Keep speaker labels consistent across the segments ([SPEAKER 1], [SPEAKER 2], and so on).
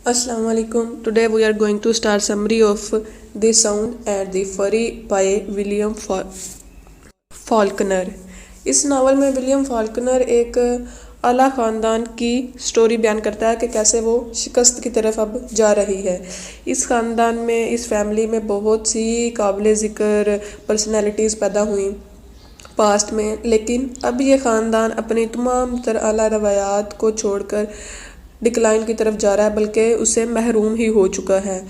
[SPEAKER 1] Assalamu alaikum. Today we are going to start summary of The Sound and the Fury by William Faulkner. इस novel में William Faulkner एक आला ख़ानदान की story बयान करता है कि कैसे वो शिकस्त की तरफ अब जा रही है। इस ख़ानदान में, इस फैमिली में बहुत सी काबिल ज़िक्र पर्सनैलिटीज़ पैदा हुई पास्ट में, लेकिन अब ये ख़ानदान अपनी तमाम तर आला रवायात को छोड़कर डिक्लाइन की तरफ जा रहा है, बल्कि उससे महरूम ही हो चुका है।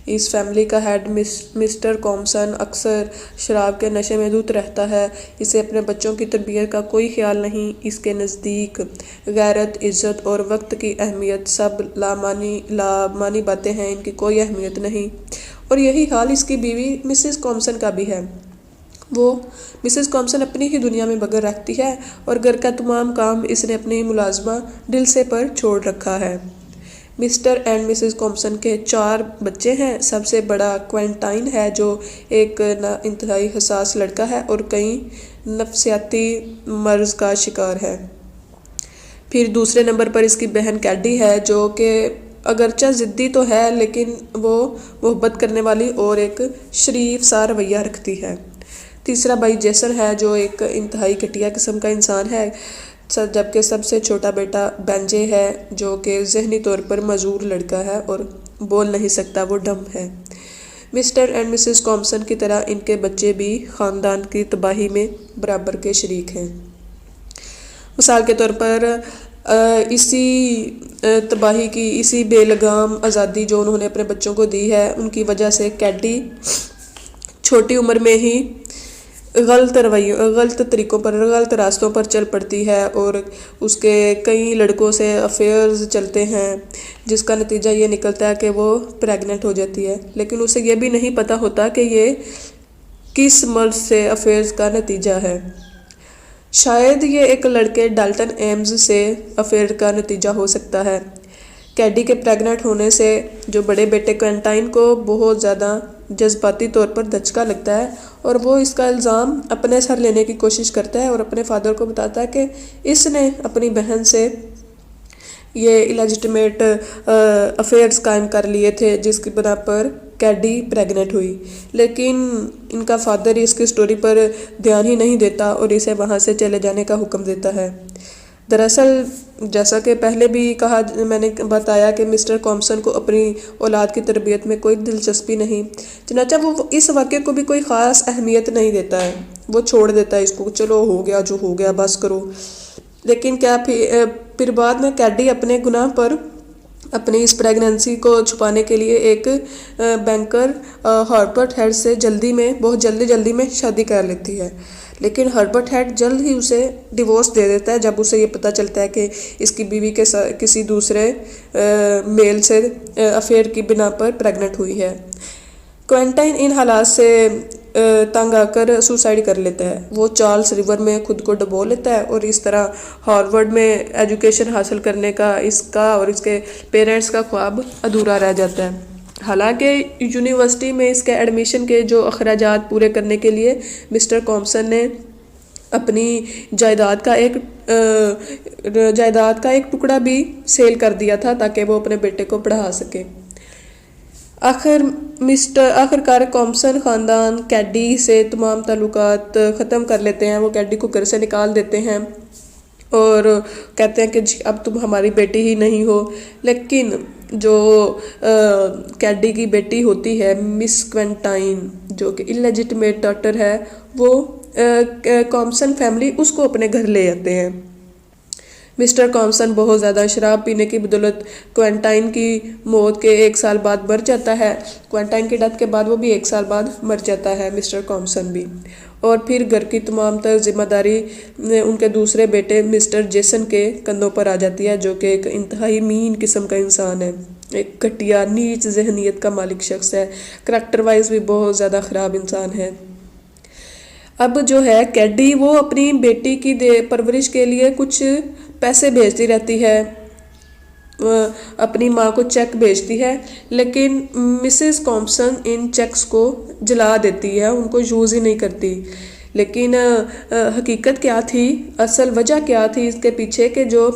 [SPEAKER 1] इस फैमिली का हेड मिस्टर कॉम्सन अक्सर शराब के नशे में धुत रहता है। इसे अपने बच्चों की तरबियत का कोई ख्याल नहीं। इसके नज़दीक गैरत, इज़्ज़त और वक्त की अहमियत सब लामानी बातें हैं, इनकी कोई अहमियत नहीं। और यही हाल इसकी बीवी मिसेस कॉम्सन का भी है। वो मिसेस कॉम्सन अपनी ही दुनिया में बगर रखती है और घर का तमाम काम इसने अपनी मुलाजमा दिलसे पर छोड़ रखा है। मिस्टर एंड मिसेस कॉम्सन के 4 बच्चे हैं। सबसे बड़ा क्वेंटाइन है, जो एक इंतहाई हसास लड़का है और कई नफ्सियाती मर्ज का शिकार है। फिर दूसरे नंबर पर इसकी बहन कैडी है, जो कि अगरचा ज़िद्दी तो है, लेकिन वो मोहब्बत करने वाली और एक शरीफ सा रवैया रखती है। तीसरा भाई जेसन है, जो एक इंतहाई घटिया किस्म का इंसान है, जबकि सबसे छोटा बेटा बेंजे है, जो कि जहनी तौर पर मजूर लड़का है और बोल नहीं सकता, वो डम है। मिस्टर एंड मिसेस कॉम्सन की तरह इनके बच्चे भी ख़ानदान की तबाही में बराबर के शरीक हैं। मिसाल के तौर पर इसी तबाही की, इसी बेलगाम आज़ादी जो उन्होंने अपने बच्चों को दी है, उनकी वजह से कैडी छोटी उम्र में ही गलत तरीक़ों पर, गलत रास्तों पर चल पड़ती है और उसके कई लड़कों से अफेयर्स चलते हैं, जिसका नतीजा ये निकलता है कि वो प्रेग्नेंट हो जाती है। लेकिन उसे ये भी नहीं पता होता कि ये किस मर्ज से अफेयर्स का नतीजा है। शायद ये एक लड़के डाल्टन एम्स से अफेयर का नतीजा हो सकता है। कैडी के प्रेग्नेंट होने से जो बड़े बेटे क्वेंटाइन को बहुत ज़्यादा जज्बाती तौर पर धचका लगता है और वो इसका इल्ज़ाम अपने सर लेने की कोशिश करता है और अपने फादर को बताता है कि इसने अपनी बहन से ये इलेजिटिमेट अफेयर्स कायम कर लिए थे, जिसकी बिना पर कैडी प्रेग्नेंट हुई। लेकिन इनका फादर इसकी स्टोरी पर ध्यान ही नहीं देता और इसे वहाँ से चले जाने का हुक्म देता है। दरअसल जैसा कि पहले भी कहा, मैंने बताया कि मिस्टर कॉम्सन को अपनी औलाद की तरबियत में कोई दिलचस्पी नहीं, चनाचा वो इस वाक़े को भी कोई ख़ास अहमियत नहीं देता है। वो छोड़ देता है इसको, चलो हो गया जो हो गया, बस करो। लेकिन क्या फिर बाद में कैडी अपने गुनाह पर अपनी इस प्रेगनेंसी को छुपाने के लिए एक बैंकर हर्बर्ट हेड से बहुत जल्दी में शादी कर लेती है। लेकिन हर्बर्ट हेड जल्द ही उसे डिवोर्स दे देता है जब उसे ये पता चलता है कि इसकी बीवी के किसी दूसरे मेल से अफेयर की बिना पर प्रेग्नेंट हुई है। क्वेंटाइन इन हालात से तंग आकर सुसाइड कर लेता है। वो चार्ल्स रिवर में खुद को डुबो लेता है और इस तरह हार्वर्ड में एजुकेशन हासिल करने का इसका और इसके पेरेंट्स का ख्वाब अधूरा रह जाता है। हालांकि यूनिवर्सिटी में इसके एडमिशन के जो अखराजात पूरे करने के लिए मिस्टर कॉम्सन ने अपनी जायदाद का एक टुकड़ा भी सेल कर दिया था ताकि वो अपने बेटे को पढ़ा सके। आखिरकार कॉम्सन ख़ानदान कैडी से तमाम ताल्लुकात ख़त्म कर लेते हैं। वो कैडी को घर से निकाल देते हैं और कहते हैं कि अब तुम हमारी बेटी ही नहीं हो। लेकिन जो कैडी की बेटी होती है मिस क्वेंटाइन, जो कि इलेजिटिमेट डॉटर है, वो कॉम्सन फैमिली उसको अपने घर ले आते हैं। मिस्टर कॉम्सन बहुत ज़्यादा शराब पीने की बदौलत क्वेंटाइन की मौत के 1 साल बाद मर जाता है। क्वेंटाइन की डेथ के बाद वो भी 1 साल बाद मर जाता है, मिस्टर कॉम्सन भी। और फिर घर की तमाम तर जिम्मेदारी उनके दूसरे बेटे मिस्टर जेसन के कंधों पर आ जाती है, जो कि एक इंतहाई मीन किस्म का इंसान है, एक घटिया नीच जहनीत का मालिक शख्स है, करैक्टर वाइज भी बहुत ज़्यादा ख़राब इंसान है। अब जो है कैडी, वो अपनी बेटी की परवरिश के लिए कुछ पैसे भेजती रहती है, अपनी माँ को चेक भेजती है, लेकिन मिसेस कॉम्सन इन चेक्स को जला देती है, उनको यूज़ ही नहीं करती। लेकिन हकीकत क्या थी, असल वजह क्या थी इसके पीछे, कि जो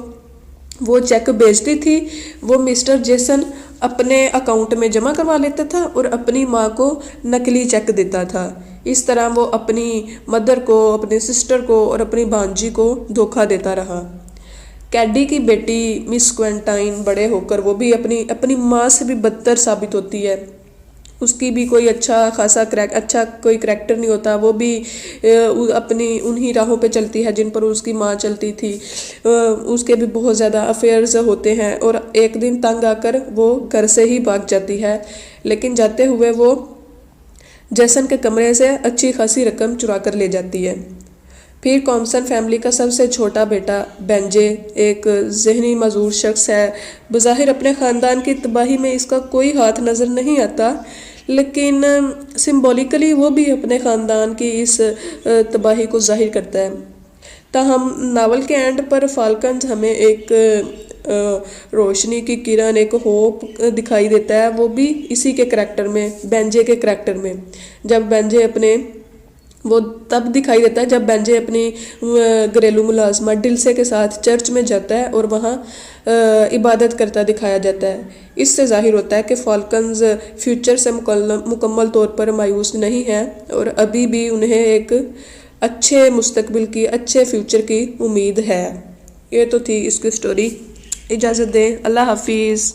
[SPEAKER 1] वो चेक भेजती थी वो मिस्टर जेसन अपने अकाउंट में जमा करवा लेता था और अपनी माँ को नकली चेक देता था। इस तरह वो अपनी मदर को, अपनी सिस्टर को और अपनी भांजी को धोखा देता रहा। कैडी की बेटी मिस क्वेंटाइन बड़े होकर वो भी अपनी अपनी माँ से भी बदतर साबित होती है। उसकी भी कोई अच्छा कोई करैक्टर नहीं होता। वो भी अपनी उन्हीं राहों पे चलती है जिन पर उसकी माँ चलती थी। उसके भी बहुत ज़्यादा अफेयर्स होते हैं और एक दिन तंग आकर वो घर से ही भाग जाती है। लेकिन जाते हुए वो जैसन के कमरे से अच्छी खासी रकम चुरा कर ले जाती है। फिर कॉम्सन फैमिली का सबसे छोटा बेटा बेंजे एक जहनी मजबूर शख्स है। बज़ाहिर अपने ख़ानदान की तबाही में इसका कोई हाथ नज़र नहीं आता, लेकिन सिंबॉलिकली वो भी अपने ख़ानदान की इस तबाही को जाहिर करता है। ताहम नावल के एंड पर फाल्कन्स हमें एक रोशनी की किरण, एक होप दिखाई देता है। वो भी इसी के करैक्टर में, बेंजे के करैक्टर में। जब बेंजे अपने वो तब दिखाई देता है जब बेंजे अपनी घरेलू मुलाजमा डिल्से के साथ चर्च में जाता है और वहाँ इबादत करता दिखाया जाता है। इससे जाहिर होता है कि फाल्कन्स फ्यूचर से मुकम्मल तौर पर मायूस नहीं है और अभी भी उन्हें एक अच्छे मुस्तकबिल की, अच्छे फ्यूचर की उम्मीद है। ये तो थी इसकी स्टोरी। इजाज़त दें, अल्लाह हाफिज़।